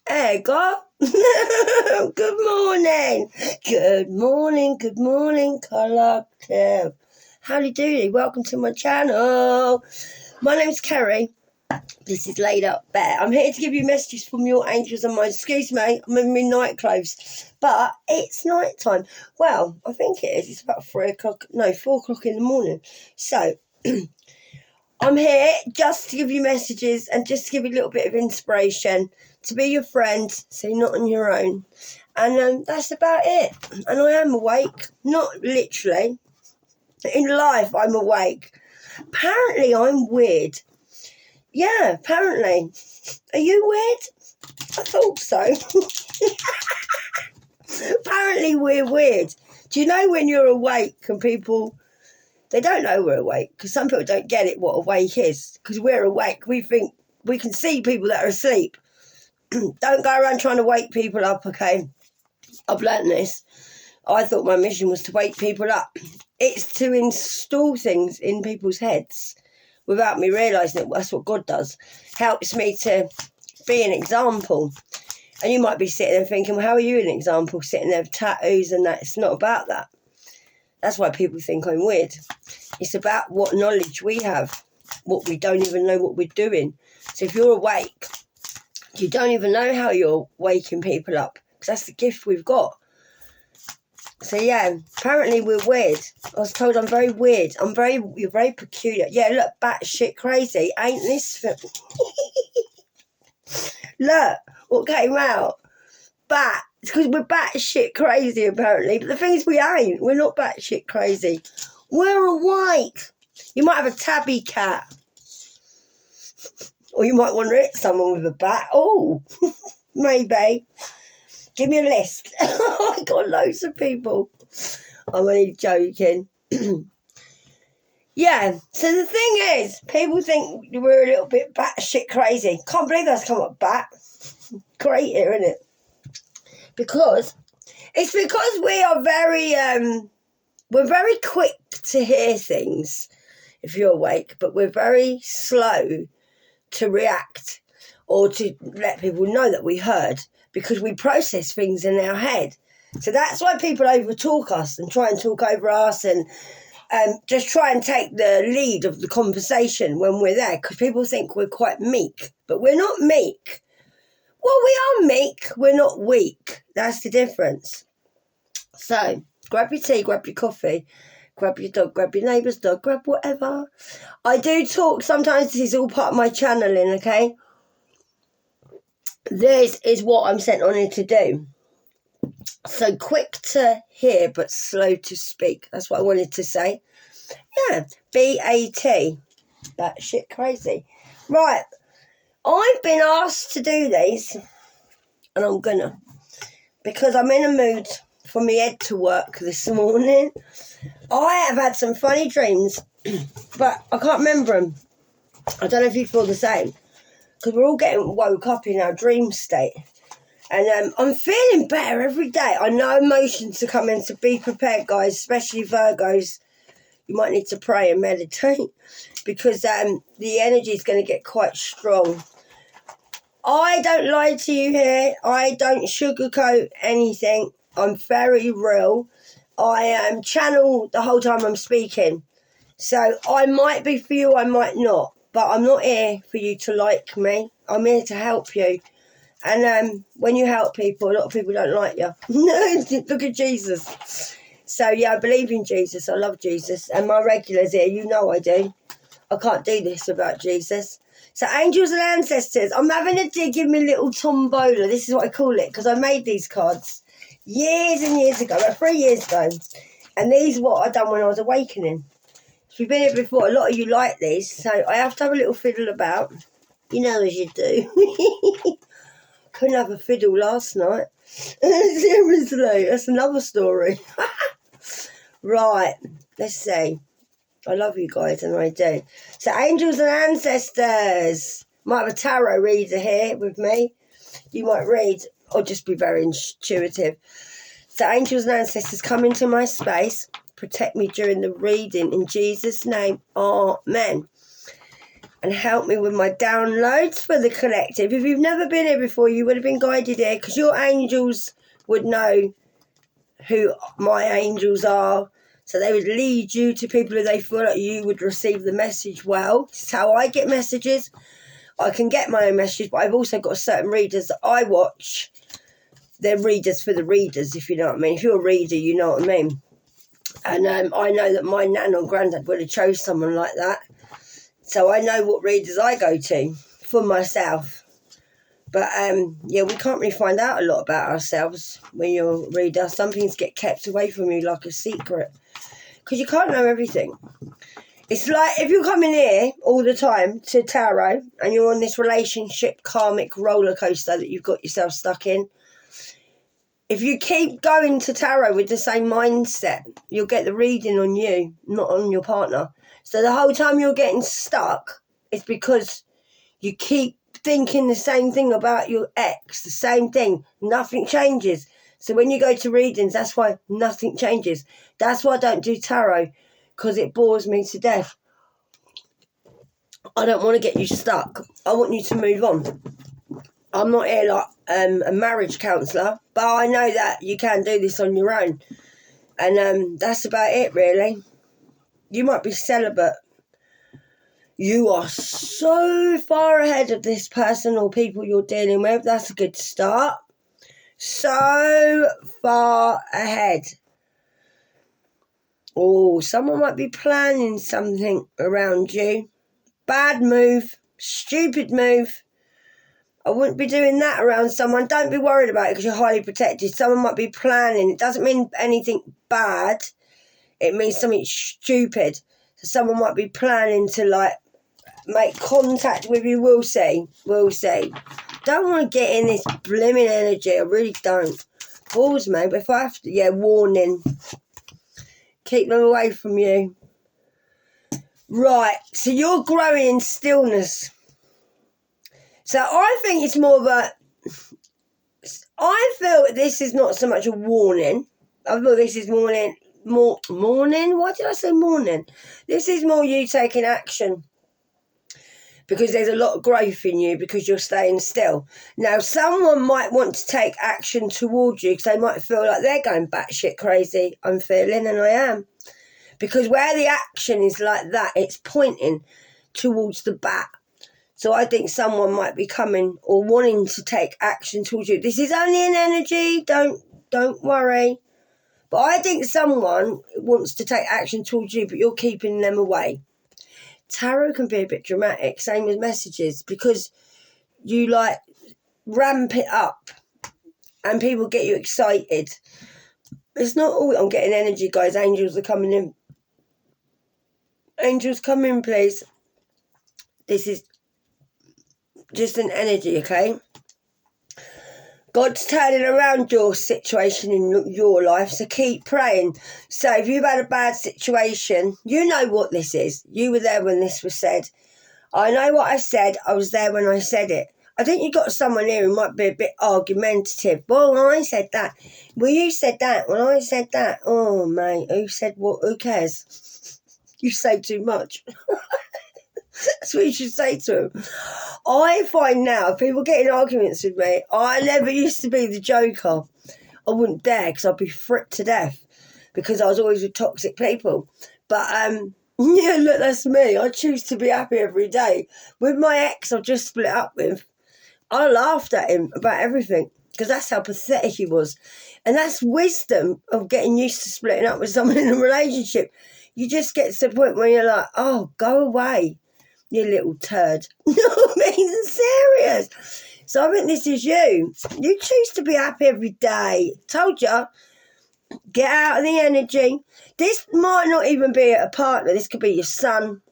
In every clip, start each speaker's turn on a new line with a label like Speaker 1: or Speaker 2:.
Speaker 1: There you go. Good morning. Good morning, collective. Howdy doody. Welcome to my channel. My name's Kerry. This is Laid Up Bear. I'm here to give you messages from your angels and mine. Excuse me, I'm in my night clothes. But it's night time. Well, I think it is. It's about 4 o'clock in the morning. So, I'm here just to give you messages and just to give you a little bit of inspiration, to be your friend, so you're not on your own. And that's about it. And I am awake, not literally. In life, I'm awake. Apparently, I'm weird. Yeah, apparently. Are you weird? I thought so. Apparently, we're weird. Do you know when you're awake and people... They don't know we're awake, because some people don't get it, what awake is. Because we're awake, we think we can see people that are asleep. Don't go around trying to wake people up, okay? I've learnt this. I thought my mission was to wake people up. It's to install things in people's heads without me realising it. That's what God does. Helps me to be an example. And you might be sitting there thinking, well, how are you an example? Sitting there with tattoos and that. It's not about that. That's why people think I'm weird. It's about what knowledge we have, what we don't even know what we're doing. So if you're awake, you don't even know how you're waking people up, because that's the gift we've got. So yeah, apparently we're weird. I was told I'm very weird. You're very peculiar. Yeah, look, batshit crazy. Ain't this? Look what came out. It's because we're batshit crazy, apparently. But the thing is, we ain't. We're not batshit crazy. We're awake. You might have a tabby cat. Or you might want to hit someone with a bat. Oh, maybe. Give me a list. I got loads of people. I'm only joking. Yeah, so the thing is, people think we're a little bit batshit crazy. Can't believe that's come up bat. Great here, isn't it? Because we are we're very quick to hear things if you're awake, but we're very slow to react or to let people know that we heard, because we process things in our head. So that's why people overtalk us and try and talk over us and just try and take the lead of the conversation when we're there, because people think we're quite meek, but we're not meek. Well, we are meek, we're not weak. That's the difference. So, grab your tea, grab your coffee, grab your dog, grab your neighbour's dog, grab whatever. I do talk, sometimes this is all part of my channeling, okay? This is what I'm sent on here to do. So, quick to hear, but slow to speak. That's what I wanted to say. Yeah, B-A-T. That shit crazy. Right. I've been asked to do these, and I'm gonna, because I'm in a mood for my head to work this morning. I have had some funny dreams, but I can't remember them. I don't know if you feel the same, because we're all getting woke up in our dream state. And I'm feeling better every day. I know emotions are coming, so be prepared, guys, especially Virgos. You might need to pray and meditate, because the energy is going to get quite strong. I don't lie to you here. I don't sugarcoat anything. I'm very real. I channel the whole time I'm speaking. So I might be for you, I might not. But I'm not here for you to like me. I'm here to help you. And when you help people, a lot of people don't like you. No, look at Jesus. So yeah, I believe in Jesus. I love Jesus. And my regulars here, you know I do. I can't do this without Jesus. So angels and ancestors, I'm having a dig in my little tombola. This is what I call it, because I made these cards years and years ago, about 3 years ago. And these are what I done when I was awakening. If you've been here before, a lot of you like these. So I have to have a little fiddle about. You know, as you do. Couldn't have a fiddle last night. Seriously, that's another story. Right, let's see. I love you guys, and I do. So, angels and ancestors. Might have a tarot reader here with me. You might read, or just be very intuitive. So, angels and ancestors, come into my space. Protect me during the reading. In Jesus' name, amen. and help me with my downloads for the collective. If you've never been here before, you would have been guided here because your angels would know who my angels are. So they would lead you to people who they feel like you would receive the message well. This is how I get messages. I can get my own messages, but I've also got certain readers that I watch. They're readers for the readers, if you know what I mean. If you're a reader, you know what I mean. And I know that my nan or granddad would have chose someone like that. So I know what readers I go to for myself. But, yeah, we can't really find out a lot about ourselves when you're a reader. Some things get kept away from you like a secret. Because you can't know everything. It's like if you're coming here all the time to tarot and you're on this relationship karmic roller coaster that you've got yourself stuck in. If you keep going to tarot with the same mindset, you'll get the reading on you, not on your partner. So the whole time you're getting stuck, it's because you keep thinking the same thing about your ex, the same thing. Nothing changes. So when you go to readings, that's why nothing changes. That's why I don't do tarot, because it bores me to death. I don't want to get you stuck. I want you to move on. I'm not here like a marriage counsellor, but I know that you can do this on your own. And that's about it, really. You might be celibate. You are so far ahead of this person or people you're dealing with. That's a good start. So far ahead. Oh, someone might be planning something around you. Bad move. Stupid move. I wouldn't be doing that around someone. Don't be worried about it because you're highly protected. Someone might be planning. It doesn't mean anything bad. It means something stupid. So someone might be planning to, like, make contact with you. We'll see. We'll see. Don't want to get in this blimmin' energy. I really don't. Balls, mate. But if I have to, yeah, warning. Keep them away from you. Right. So you're growing in stillness. So I think it's more of a... I feel this is not so much a warning. I feel this is morning. Why did I say morning? This is more you taking action. Because there's a lot of growth in you because you're staying still. Now, someone might want to take action towards you because they might feel like they're going batshit crazy. I'm feeling, and I am. Because where the action is like that, it's pointing towards the bat. So I think someone might be coming or wanting to take action towards you. This is only an energy. Don't worry. But I think someone wants to take action towards you, but you're keeping them away. Tarot can be a bit dramatic, same as messages, because you, like, ramp it up and people get you excited. It's not all... I'm getting energy, guys. Angels are coming in. Angels, come in, please. This is just an energy, okay? God's turning around your situation in your life, so keep praying. So if you've had a bad situation, you know what this is. You were there when this was said. I know what I said. I was there when I said it. I think you've got someone here who might be a bit argumentative. Well, I said that. Well, you said that. Well, I said that. Oh, mate, who said what? Who cares? You say too much. That's what you should say to him. I find now, if people get in arguments with me, I never used to be the joker. I wouldn't dare because I'd be fripped to death because I was always with toxic people. But, yeah, look, that's me. I choose to be happy every day. With my ex I've just split up with, I laughed at him about everything because that's how pathetic he was. And that's wisdom of getting used to splitting up with someone in a relationship. You just get to the point where you're like, oh, go away. You little turd. No, I mean, serious. So I think this is you. You choose to be happy every day. Told you. Get out of the energy. This might not even be a partner. This could be your son.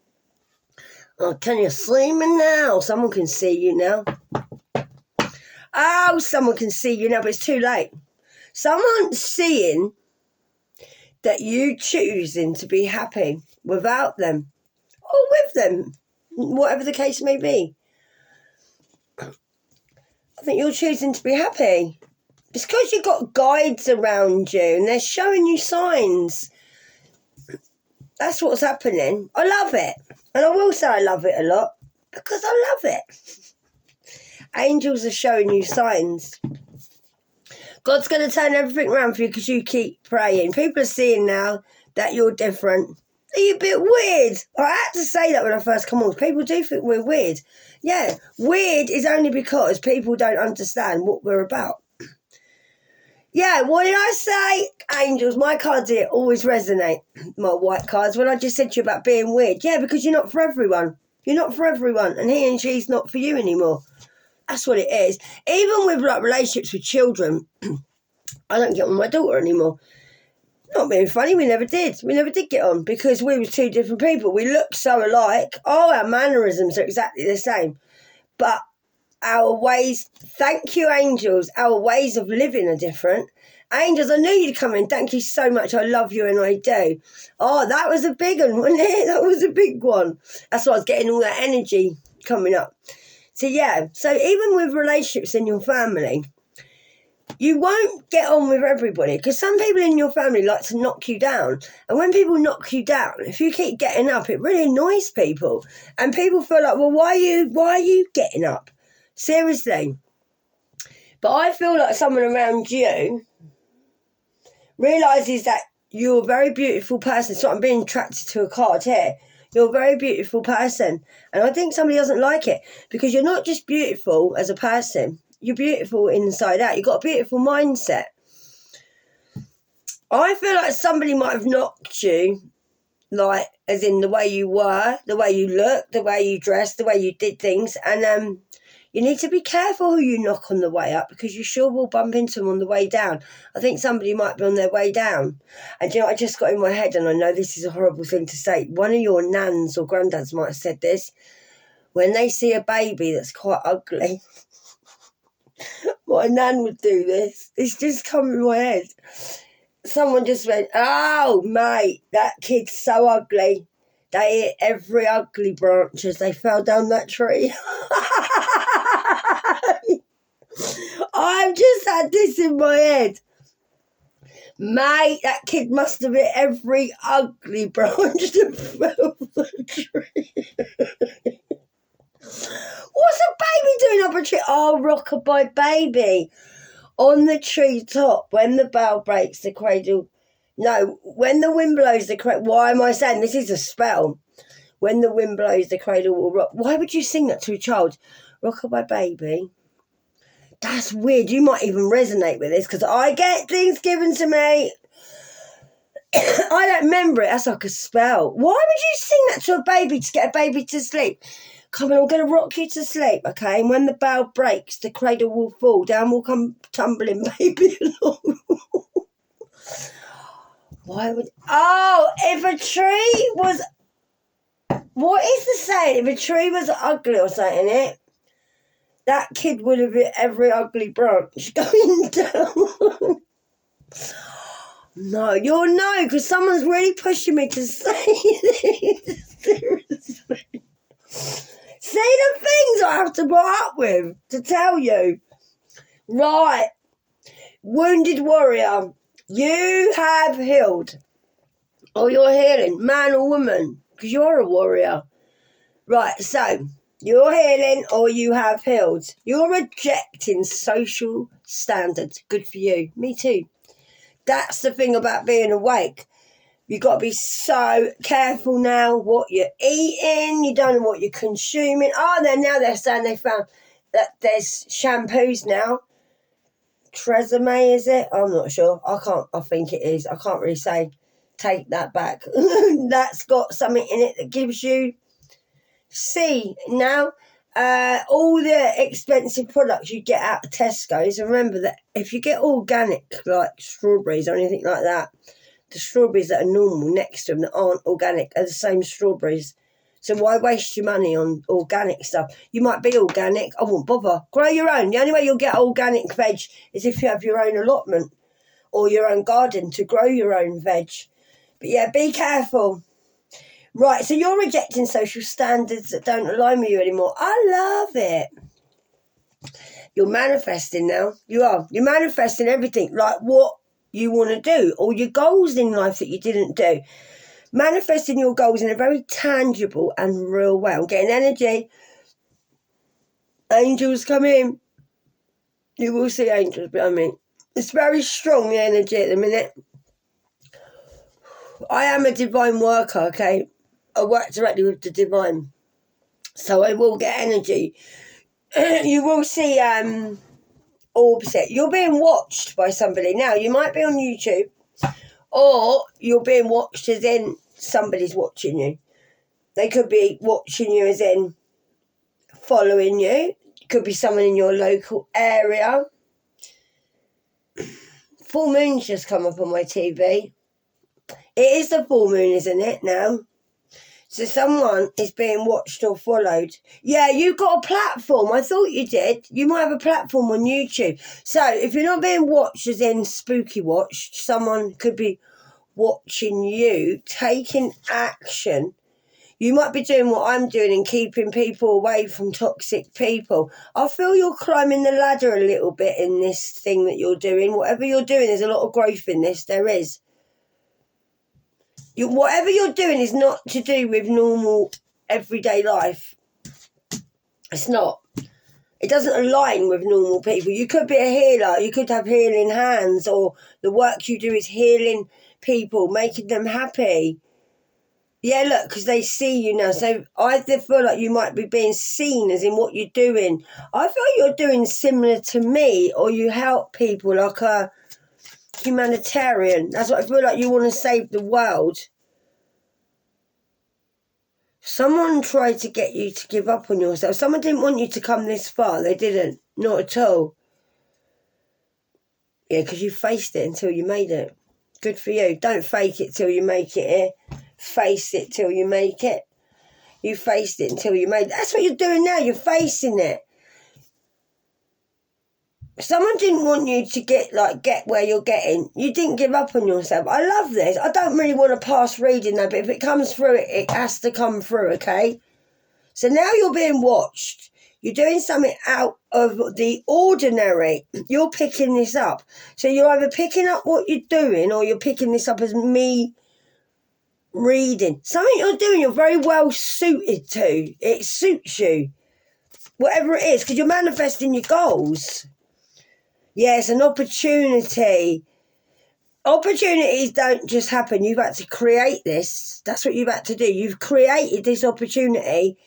Speaker 1: Oh, can you see me now? Someone can see you now. Oh, someone can see you now, but it's too late. Someone's seeing that you choosing to be happy without them or with them. Whatever the case may be. I think you're choosing to be happy. It's because you've got guides around you and they're showing you signs. That's what's happening. I love it. And I will say I love it a lot. because I love it. Angels are showing you signs. God's going to turn everything around for you because you keep praying. People are seeing now that you're different. Are you a bit weird? I had to say that when I first come on. People do think we're weird. Yeah, weird is only because people don't understand what we're about. Yeah, what did I say? Angels, my cards here always resonate. My white cards. When I just said to you about being weird. Yeah, because you're not for everyone. You're not for everyone. And he and she's not for you anymore. That's what it is. Even with like relationships with children, I don't get on with my daughter anymore. Not being funny, we never did. We never did get on because we were two different people. We look so alike. Oh, our mannerisms are exactly the same. But our ways, thank you, angels, our ways of living are different. Angels, I knew you'd come in. Thank you so much. I love you and I do. Oh, that was a big one, wasn't it? That was a big one. That's why I was getting all that energy coming up. So, yeah. So, even with relationships in your family, you won't get on with everybody because some people in your family like to knock you down. And when people knock you down, if you keep getting up, it really annoys people. And people feel like, well, why are you getting up? Seriously. But I feel like someone around you realises that you're a very beautiful person. So I'm being attracted to a card here. You're a very beautiful person. And I think somebody doesn't like it because you're not just beautiful as a person. You're beautiful inside out. You've got a beautiful mindset. I feel like somebody might have knocked you, like, as in the way you were, the way you looked, the way you dressed, the way you did things. And you need to be careful who you knock on the way up because you sure will bump into them on the way down. I think somebody might be on their way down. And you know, I just got in my head, and I know this is a horrible thing to say. One of your nans or granddads might have said this. When they see a baby that's quite ugly, my nan would do this. It's just come in my head. Someone just went, oh, mate, that kid's so ugly. They hit every ugly branch as they fell down that tree. I've just had this in my head. Mate, that kid must have hit every ugly branch that fell from the tree. What's a baby doing up a tree? Oh, rockabye baby. On the tree top, when the bough breaks, the cradle... No, when the wind blows, the cradle... Why am I saying this is a spell? When the wind blows, the cradle will rock. Why would you sing that to a child? Rockabye baby. That's weird. You might even resonate with this because I get things given to me. I don't remember it. That's like a spell. Why would you sing that to a baby to get a baby to sleep? Come on, I'm going to rock you to sleep, okay? And when the bough breaks, the cradle will fall. Down will come tumbling baby along. Why would... Oh, if a tree was... What is the saying? If a tree was ugly or something, that kid would have hit every ugly branch going down. No, you'll know because someone's really pushing me to say this. Seriously. See the things I have to put up with to tell you. Right. Wounded warrior, you have healed. Or you're healing, man or woman, because you're a warrior. Right, so you're healing or you have healed. You're rejecting social standards. Good for you. Me too. That's the thing about being awake. You've got to be so careful now what you're eating. You don't know what you're consuming. Oh, now they're saying they found that there's shampoos now. Tresemme, is it? I'm not sure. I think it is. I can't really say. Take that back. That's got something in it that gives you... See, now, all the expensive products you get out of Tesco's, remember that if you get organic, like strawberries or anything like that, the strawberries that are normal next to them that aren't organic are the same strawberries. So why waste your money on organic stuff? You might be organic. I won't bother. Grow your own. The only way you'll get organic veg is if you have your own allotment or your own garden to grow your own veg. But yeah, be careful. Right, so you're rejecting social standards that don't align with you anymore. I love it. You're manifesting now. You are. You're manifesting everything, like what you want to do or your goals in life that you didn't do. Manifesting your goals in a very tangible and real way. I'm getting energy. Angels come in. You will see angels behind me. It's very strong, the energy at the minute. I am a divine worker, okay? I work directly with the divine. So I will get energy. You will see orbs. You're being watched by somebody. Now, you might be on YouTube, or you're being watched as in somebody's watching you. They could be watching you as in following you. It could be someone in your local area. Full moon's just come up on my TV. It is the full moon, isn't it, now? So someone is being watched or followed. Yeah, you got a platform. I thought you did. You might have a platform on YouTube. So if you're not being watched as in spooky watched, someone could be watching you, taking action. You might be doing what I'm doing and keeping people away from toxic people. I feel you're climbing the ladder a little bit in this thing that you're doing. Whatever you're doing, there's a lot of growth in this. There is. Whatever you're doing is not to do with normal everyday life. It's not. It doesn't align with normal people. You could be a healer. You could have healing hands, or the work you do is healing people, making them happy. Yeah, look, because they see you now. So I feel like you might be being seen as in what you're doing. I feel you're doing similar to me, or you help people like a humanitarian. That's what I feel like. You want to save the world. Someone tried to get you to give up on yourself. Someone didn't want you to come this far. They didn't. Not at all. Yeah, because you faced it until you made it. Good for you. Don't fake it till you make it here. Face it till you make it. You faced it until you made it. That's what you're doing now. You're facing it. Someone didn't want you to get where you're getting. You didn't give up on yourself. I love this. I don't really want to pass reading though, but if it comes through, it has to come through, okay? So now you're being watched. You're doing something out of the ordinary. You're picking this up. So you're either picking up what you're doing, or you're picking this up as me reading. Something you're doing, you're very well suited to. It suits you. Whatever it is, because you're manifesting your goals. Yes, an opportunity. Opportunities don't just happen. You've had to create this. That's what you've had to do. You've created this opportunity.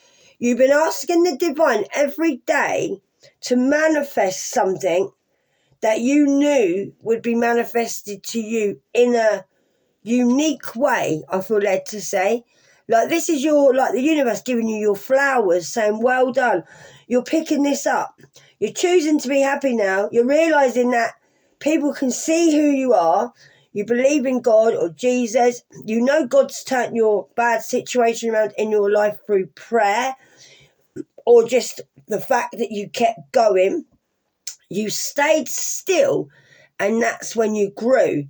Speaker 1: You've been asking the divine every day to manifest something that you knew would be manifested to you in a unique way, I feel led to say. Like this is the universe giving you your flowers, saying, well done. You're picking this up. You're choosing to be happy now. You're realising that people can see who you are. You believe in God or Jesus. You know God's turned your bad situation around in your life through prayer, or just the fact that you kept going. You stayed still, and that's when you grew.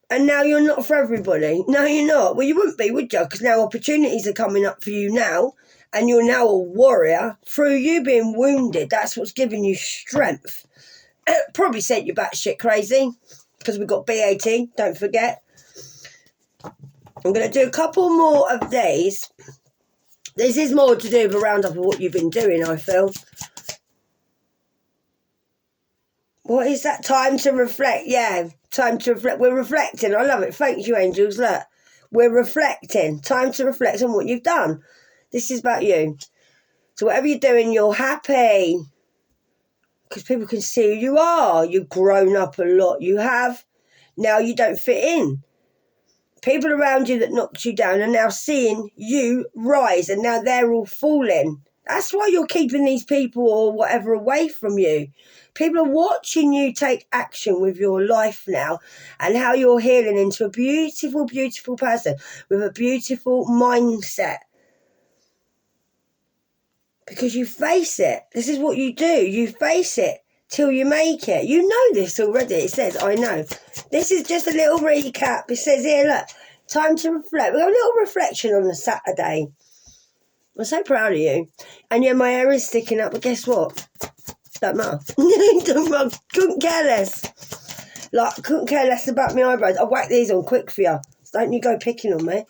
Speaker 1: And now you're not for everybody. No, you're not. Well, you wouldn't be, would you? Because now opportunities are coming up for you now. And you're now a warrior. Through you being wounded, that's what's giving you strength. Probably sent you batshit crazy. Because we've got BAT, don't forget. I'm going to do a couple more of these. This is more to do with a roundup of what you've been doing, I feel. What is that? Time to reflect. Yeah, time to reflect. We're reflecting. I love it. Thank you, angels. Look, we're reflecting. Time to reflect on what you've done. This is about you. So whatever you're doing, you're happy. Because people can see who you are. You've grown up a lot. You have. Now you don't fit in. People around you that knocked you down are now seeing you rise, and now they're all falling. That's why you're keeping these people or whatever away from you. People are watching you take action with your life now, and how you're healing into a beautiful, beautiful person with a beautiful mindset. Because you face it. This is what you do. You face it till you make it. You know this already. It says, I know. This is just a little recap. It says here, look, time to reflect. We've got a little reflection on a Saturday. I'm so proud of you. And yeah, my hair is sticking up, but guess what? Don't matter. Couldn't care less. Couldn't care less about my eyebrows. I'll whack these on quick for you. So don't you go picking on me.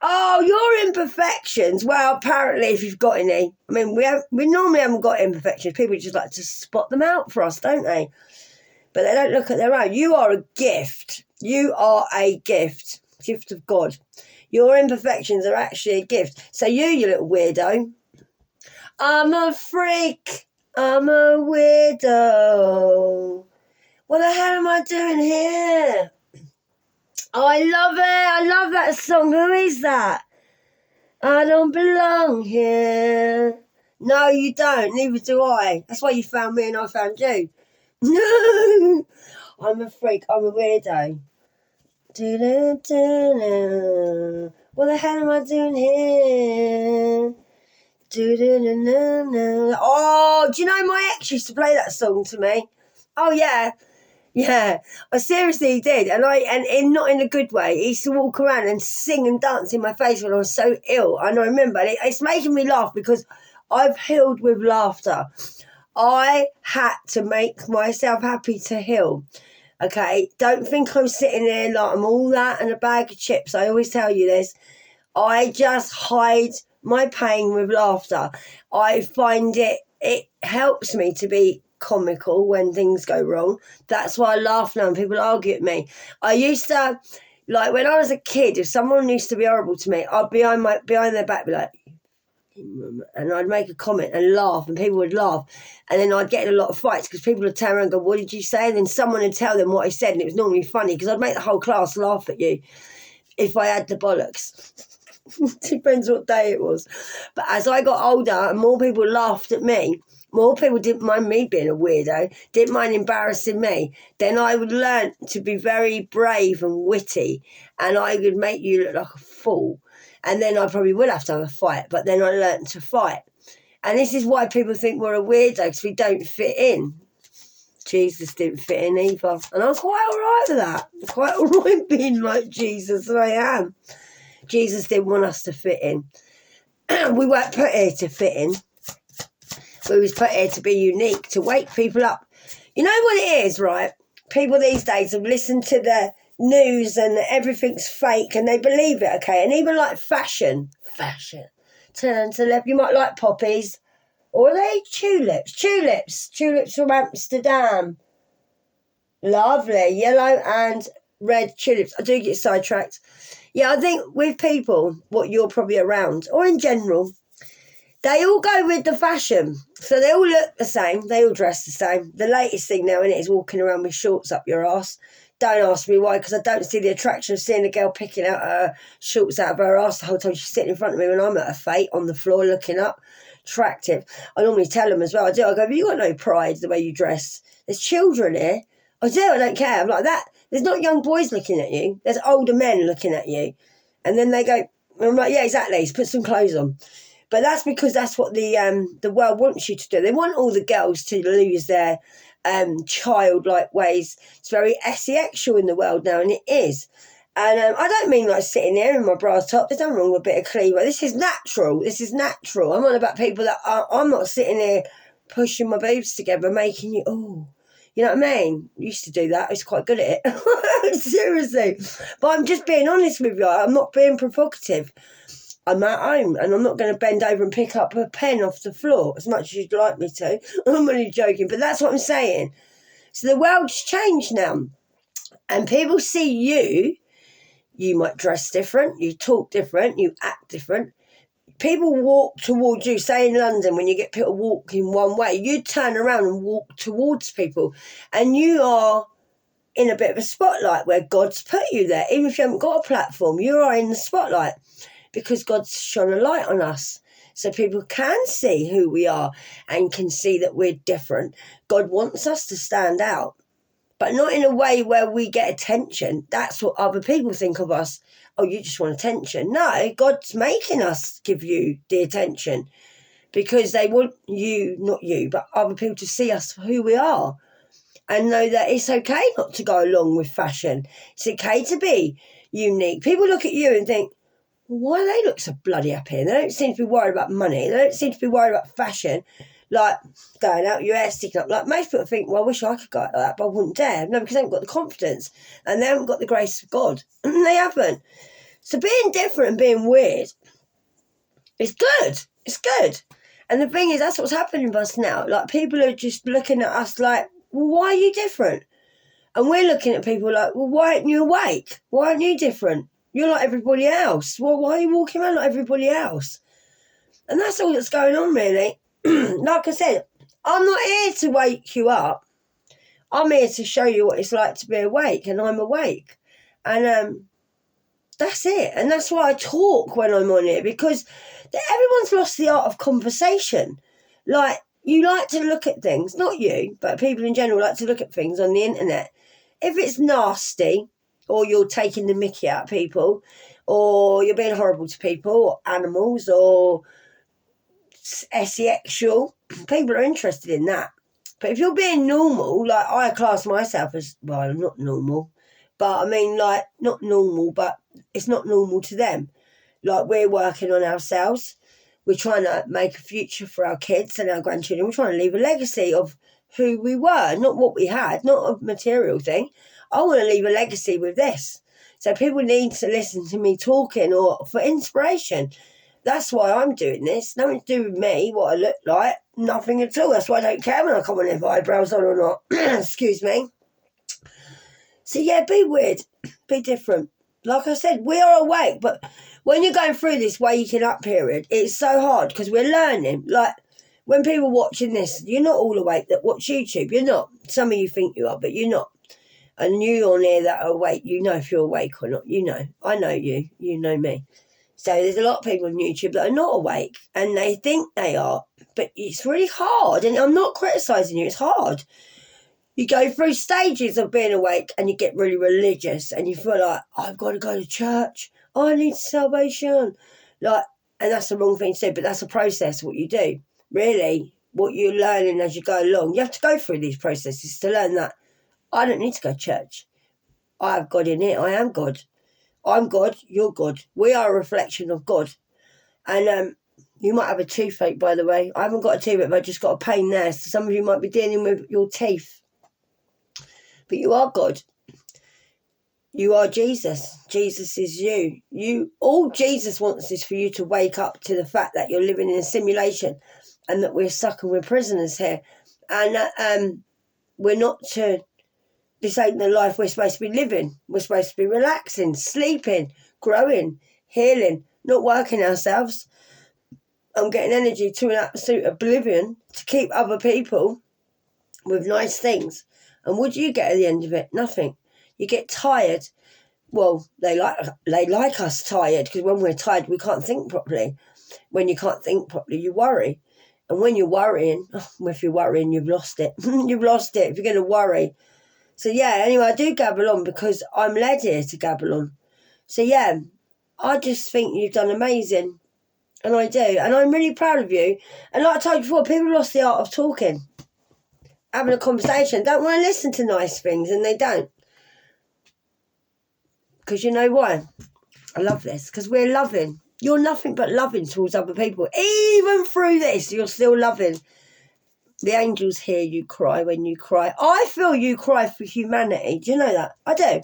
Speaker 1: Oh, your imperfections. Well, apparently, if you've got any, I mean, we normally haven't got imperfections. People just like to spot them out for us, don't they? But they don't look at their own. You are a gift. You are a gift of God. Your imperfections are actually a gift. So you little weirdo. I'm a freak. I'm a weirdo. What the hell am I doing here? Oh, I love it. I love that song. Who is that? I don't belong here. No, you don't. Neither do I. That's why you found me and I found you. No. I'm a freak. I'm a weirdo. What the hell am I doing here? Oh, do you know my ex used to play that song to me? Oh, yeah. Yeah, I seriously did, and not in a good way. He used to walk around and sing and dance in my face when I was so ill. And I remember it's making me laugh because I've healed with laughter. I had to make myself happy to heal. Okay, don't think I'm sitting there like I'm all that and a bag of chips. I always tell you this. I just hide my pain with laughter. I find it helps me to be comical when things go wrong. That's why I laugh now when people argue at me. I used to, like when I was a kid, if someone used to be horrible to me, I'd behind their back be like, and I'd make a comment and laugh, and people would laugh, and then I'd get in a lot of fights because people would turn around and go, what did you say? And then someone would tell them what I said, and it was normally funny because I'd make the whole class laugh at you if I had the bollocks. Depends what day it was. But as I got older and more people laughed at me, more people didn't mind me being a weirdo, didn't mind embarrassing me, then I would learn to be very brave and witty, and I would make you look like a fool. And then I probably would have to have a fight, but then I learned to fight. And this is why people think we're a weirdo, because we don't fit in. Jesus didn't fit in either. And I'm quite all right with that. I'm quite all right being like Jesus, and I am. Jesus didn't want us to fit in. We weren't put here to fit in. We was put here to be unique, to wake people up. You know what it is, right? People these days have listened to the news and everything's fake and they believe it, okay? And even like fashion. Turn to left. You might like poppies. Or are they tulips? Tulips from Amsterdam. Lovely. Yellow and red tulips. I do get sidetracked. Yeah, I think with people, what you're probably around, or in general, they all go with the fashion. So they all look the same. They all dress the same. The latest thing now, innit, is walking around with shorts up your arse. Don't ask me why, because I don't see the attraction of seeing a girl picking out her shorts out of her arse the whole time she's sitting in front of me when I'm at a fete on the floor looking up. Attractive. I normally tell them as well. I do. I go, have you got no pride the way you dress? There's children here. I do. I don't care. I'm like that. There's not young boys looking at you. There's older men looking at you. And then they go, I'm like, yeah, exactly. Put some clothes on. But that's because that's what the world wants you to do. They want all the girls to lose their childlike ways. It's very sexual in the world now, and it is. And I don't mean like sitting there in my bra top. There's nothing wrong with a bit of cleaver. This is natural. I'm on about people that I'm not sitting there pushing my boobs together, making you, oh, you know what I mean? I used to do that. I was quite good at it. Seriously. But I'm just being honest with you. I'm not being provocative. I'm at home and I'm not going to bend over and pick up a pen off the floor as much as you'd like me to. I'm only joking, but that's what I'm saying. So the world's changed now. And people see you. You might dress different, you talk different, you act different. People walk towards you, say in London, when you get people walking one way, you turn around and walk towards people. And you are in a bit of a spotlight where God's put you there. Even if you haven't got a platform, you are in the spotlight because God's shone a light on us. So people can see who we are and can see that we're different. God wants us to stand out. But not in a way where we get attention. That's what other people think of us. Oh, you just want attention. No, God's making us give you the attention because they want you, not you, but other people to see us for who we are and know that it's okay not to go along with fashion. It's okay to be unique. People look at you and think, well, why do they look so bloody happy? And they don't seem to be worried about money. They don't seem to be worried about fashion. Like going out your hair sticking up. Like most people think, well, I wish I could go out like that, but I wouldn't dare. No, because they haven't got the confidence and they haven't got the grace of God. They haven't. So being different and being weird is good. It's good. And the thing is, that's what's happening with us now. Like, people are just looking at us like, well, why are you different? And we're looking at people like, well, why aren't you awake? Why aren't you different? You're like everybody else. Well, why are you walking around like everybody else? And that's all that's going on, really. Like I said, I'm not here to wake you up. I'm here to show you what it's like to be awake, and I'm awake. And that's it. And that's why I talk when I'm on here, because everyone's lost the art of conversation. Like, you like to look at things, not you, but people in general like to look at things on the internet. If it's nasty, or you're taking the mickey out of people, or you're being horrible to people, or animals, or sexual, people are interested in that. But if you're being normal, like I class myself as, well, I'm not normal, but I mean, like, not normal, but it's not normal to them. Like, we're working on ourselves. We're trying to make a future for our kids and our grandchildren. We're trying to leave a legacy of who we were, not what we had, not a material thing. I want to leave a legacy with this. So people need to listen to me talking, or for inspiration. That's why I'm doing this. Nothing to do with me, what I look like. Nothing at all. That's why I don't care when I come on if eyebrows on or not. Excuse me. So yeah, be weird. Be different. Like I said, we are awake, but when you're going through this waking up period, it's so hard because we're learning. Like, when people watching this, you're not all awake that watch YouTube. You're not. Some of you think you are, but you're not. And you on here that are awake, you know if you're awake or not. You know. I know you. You know me. So there's a lot of people on YouTube that are not awake, and they think they are, but it's really hard. And I'm not criticising you, it's hard. You go through stages of being awake, and you get really religious, and you feel like, I've got to go to church, I need salvation. Like, and that's the wrong thing to do, but that's a process, what you do. Really, what you're learning as you go along. You have to go through these processes to learn that I don't need to go to church. I have God in it, I am God. I'm God, you're God. We are a reflection of God. And you might have a toothache, by the way. I haven't got a toothache, but I've just got a pain there. So some of you might be dealing with your teeth. But you are God. You are Jesus. Jesus is you. All Jesus wants is for you to wake up to the fact that you're living in a simulation, and that we're stuck and we're prisoners here. And we're not to... This ain't the life we're supposed to be living. We're supposed to be relaxing, sleeping, growing, healing, not working ourselves. I'm getting energy to an absolute oblivion to keep other people with nice things. And what do you get at the end of it? Nothing. You get tired. Well, they like us tired, because when we're tired, we can't think properly. When you can't think properly, you worry. And when you're worrying, if you're worrying, you've lost it. You've lost it if you're going to worry. So yeah, anyway, I do gabble on because I'm led here to gabble on. So yeah, I just think you've done amazing. And I do. And I'm really proud of you. And like I told you before, people lost the art of talking. Having a conversation. Don't want to listen to nice things, and they don't. Because you know why? I love this. Because we're loving. You're nothing but loving towards other people. Even through this, you're still loving. The angels hear you cry when you cry. I feel you cry for humanity. Do you know that? I do.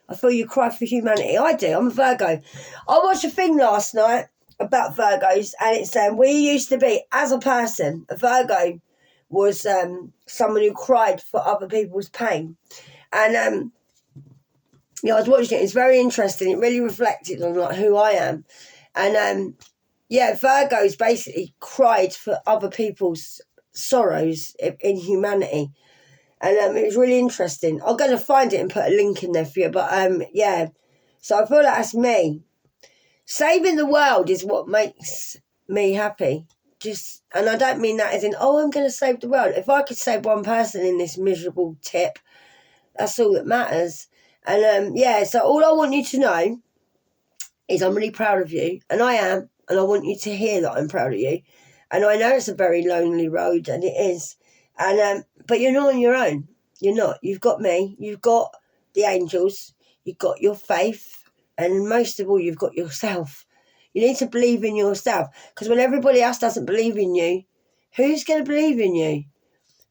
Speaker 1: I feel you cry for humanity. I do. I'm a Virgo. I watched a thing last night about Virgos, and it's saying we used to be, as a person, a Virgo was someone who cried for other people's pain. And I was watching it. It's very interesting. It really reflected on like who I am. And Virgos basically cried for other people's sorrows in humanity. And it was really interesting. I'm going to find it and put a link in there for you. But so I feel like that's me. Saving the world is what makes me happy. And I don't mean that as in, I'm going to save the world. If I could save one person in this miserable tip, that's all that matters. And so all I want you to know is I'm really proud of you, and I am, and I want you to hear that I'm proud of you. And I know it's a very lonely road, and it is. And but you're not on your own. You're not. You've got me. You've got the angels. You've got your faith, and most of all, you've got yourself. You need to believe in yourself, because when everybody else doesn't believe in you, who's going to believe in you?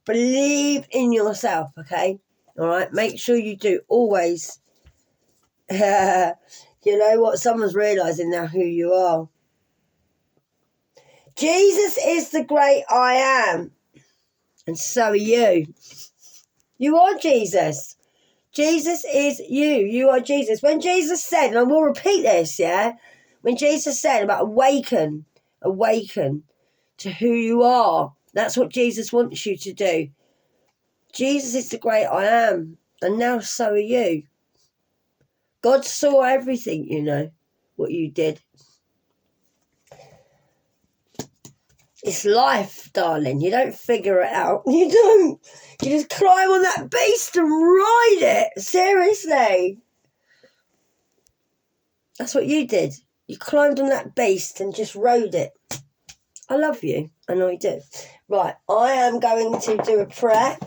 Speaker 1: Believe in yourself, okay? All right? Make sure you do always. You know what? Someone's realising now who you are. Jesus is the great I am. And so are you. You are Jesus. Jesus is you. You are Jesus. When Jesus said, and I will repeat this, yeah? When Jesus said about awaken to who you are. That's what Jesus wants you to do. Jesus is the great I am. And now so are you. God saw everything, you know, what you did. It's life, darling. You don't figure it out. You don't. You just climb on that beast and ride it. Seriously. That's what you did. You climbed on that beast and just rode it. I love you. I know you do. Right. I am going to do a prayer.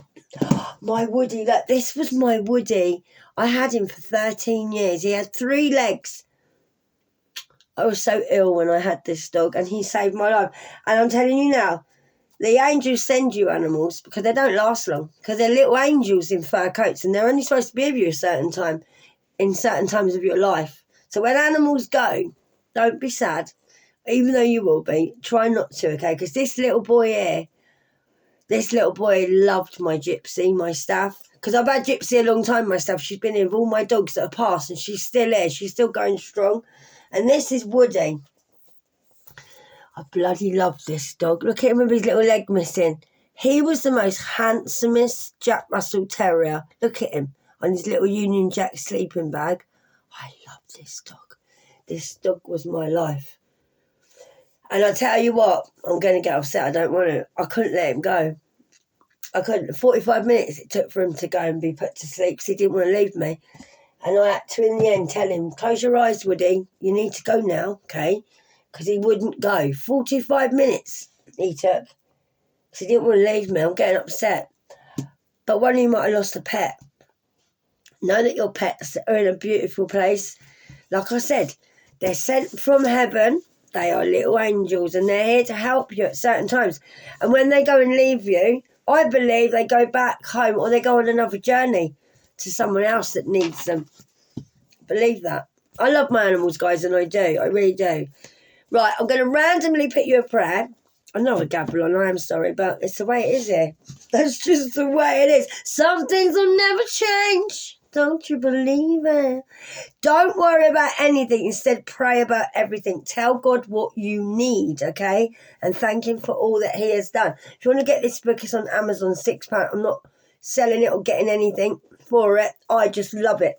Speaker 1: My Woody. Look, this was my Woody. I had him for 13 years. He had 3 legs. I was so ill when I had this dog, and he saved my life. And I'm telling you now, the angels send you animals because they don't last long, because they're little angels in fur coats, and they're only supposed to be with you a certain time, in certain times of your life. So when animals go, don't be sad, even though you will be. Try not to, okay? Because this little boy here, this little boy loved my Gypsy, my staff. Because I've had Gypsy a long time, my staff. She's been here with all my dogs that have passed, and she's still here. She's still going strong. And this is Woody. I bloody love this dog. Look at him with his little leg missing. He was the most handsomest Jack Russell Terrier. Look at him on his little Union Jack sleeping bag. I love this dog. This dog was my life. And I tell you what, I'm going to get upset. I don't want to. I couldn't let him go. I couldn't. 45 minutes it took for him to go and be put to sleep because he didn't want to leave me. And I had to, in the end, tell him, close your eyes, Woody. You need to go now, okay? Because he wouldn't go. 45 minutes he took. Because he didn't want to leave me. I'm getting upset. But one of you might have lost a pet. Know that your pets are in a beautiful place. Like I said, they're sent from heaven. They are little angels, and they're here to help you at certain times. And when they go and leave you, I believe they go back home or they go on another journey to someone else that needs them. Believe that. I love my animals, guys, and I do. I really do. Right, I'm going to randomly pick you a prayer. I know I gabble on, I am sorry, but it's the way it is here. That's just the way it is. Some things will never change. Don't you believe it? Don't worry about anything. Instead, pray about everything. Tell God what you need, okay? And thank him for all that he has done. If you want to get this book, it's on Amazon, £6. I'm not selling it or getting anything for it. I just love it.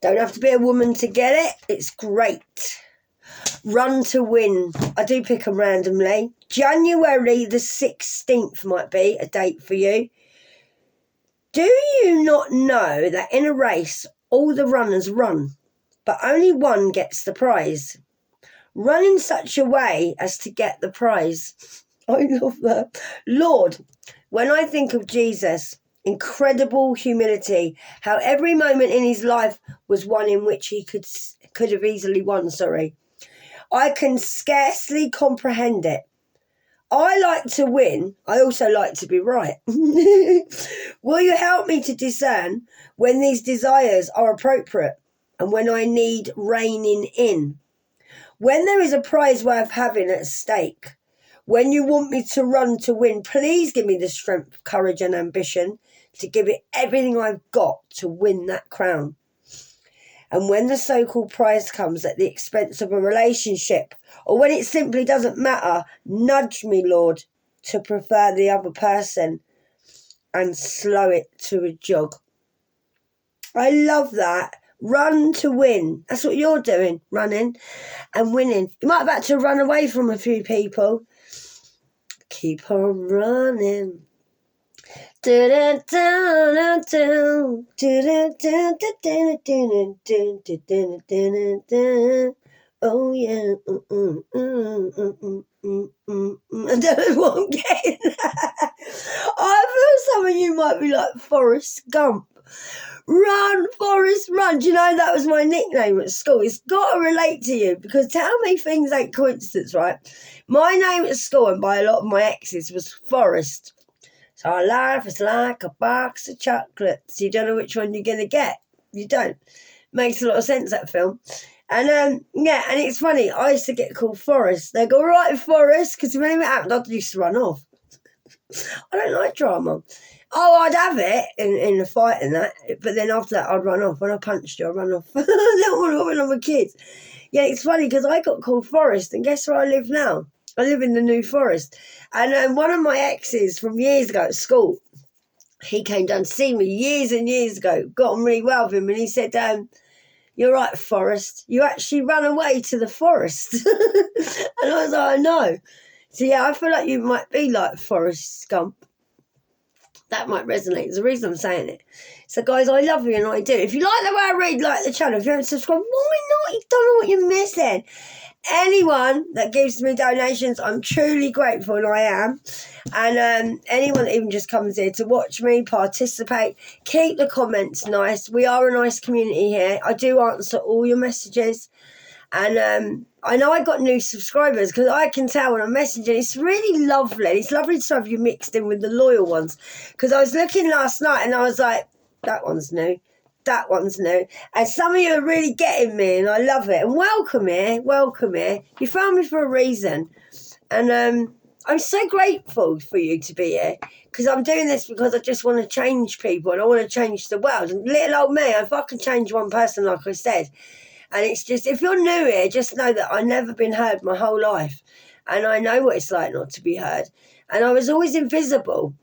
Speaker 1: Don't have to be a woman to get it. It's great. Run to Win. I do pick them randomly. January the 16th might be a date for you. Do you not know that in a race, all the runners run, but only one gets the prize? Run in such a way as to get the prize. I love that. Lord, when I think of Jesus, incredible humility, how every moment in his life was one in which he could have easily won, I can scarcely comprehend it. I like to win. I also like to be right. Will you help me to discern when these desires are appropriate and when I need reining in? When there is a prize worth having at stake, when you want me to run to win, please give me the strength, courage and ambition to give it everything I've got to win that crown. And when the so-called prize comes at the expense of a relationship, or when it simply doesn't matter, nudge me, Lord, to prefer the other person and slow it to a jog. I love that. Run to win. That's what you're doing, running and winning. You might have had to run away from a few people. Keep on running. Oh yeah. I don't know what I'm getting at. I feel some of you might be like Forrest Gump. Run, Forrest, run. Do you know that was my nickname at school? It's got to relate to you because tell me things ain't coincidence, right? My name at school and by a lot of my exes was Forrest. So our life is like a box of chocolates. You don't know which one you're going to get. You don't. Makes a lot of sense, that film. And yeah, and it's funny, I used to get called Forrest. They go, all right, Forrest, because if anything happened, I used to run off. I don't like drama. Oh, I'd have it in a fight and that, but then after that, I'd run off. When I punched you, I'd run off. When I was a kid. Yeah, it's funny because I got called Forrest, and guess where I live now? I live in the New Forest. And one of my exes from years ago at school, he came down to see me years and years ago, got on really well with him, and he said, you're right, Forrest. You actually ran away to the forest. And I was like, I know. So yeah, I feel like you might be like Forrest Gump. That might resonate. There's a reason I'm saying it. So guys, I love you and I do. If you like the way I read, like the channel. If you haven't subscribed, why not? You don't know what you're missing. Anyone that gives me donations, I'm truly grateful, and I am. And anyone that even just comes here to watch me, participate, keep the comments nice. We are a nice community here. I do answer all your messages. And I know I got new subscribers because I can tell when I'm messaging. It's really lovely. It's lovely to have you mixed in with the loyal ones. Because I was looking last night and I was like, that one's new. That one's new. And some of you are really getting me, and I love it. And welcome here. Welcome here. You found me for a reason. And I'm so grateful for you to be here, because I'm doing this because I just want to change people and I want to change the world. And little old me, if I can change one person, like I said. And it's just, if you're new here, just know that I've never been heard my whole life. And I know what it's like not to be heard. And I was always invisible.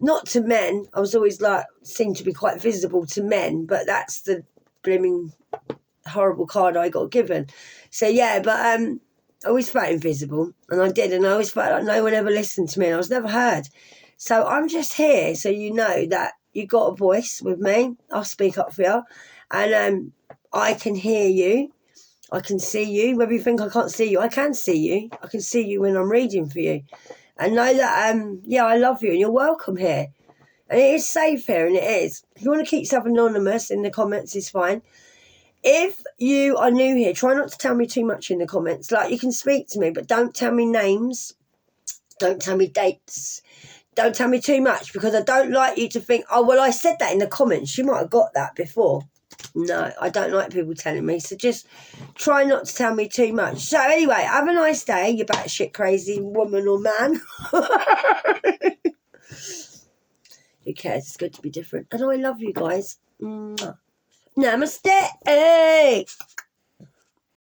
Speaker 1: Not to men. I was always seemed to be quite visible to men, but that's the blimmin' horrible card I got given. So yeah, but I always felt invisible, and I did, and I always felt like no one ever listened to me, and I was never heard. So I'm just here so you know that you got a voice with me. I'll speak up for you, and I can hear you. I can see you. Whether you think I can't see you, I can see you. I can see you when I'm reading for you. And know that, yeah, I love you and you're welcome here. And it is safe here, and it is. If you want to keep yourself anonymous in the comments, it's fine. If you are new here, try not to tell me too much in the comments. Like, you can speak to me, but don't tell me names. Don't tell me dates. Don't tell me too much, because I don't like you to think, oh, well, I said that in the comments. You might have got that before. No, I don't like people telling me. So just try not to tell me too much. So anyway, have a nice day, you batshit crazy woman or man. Who cares? It's good to be different. And I love you guys. Namaste.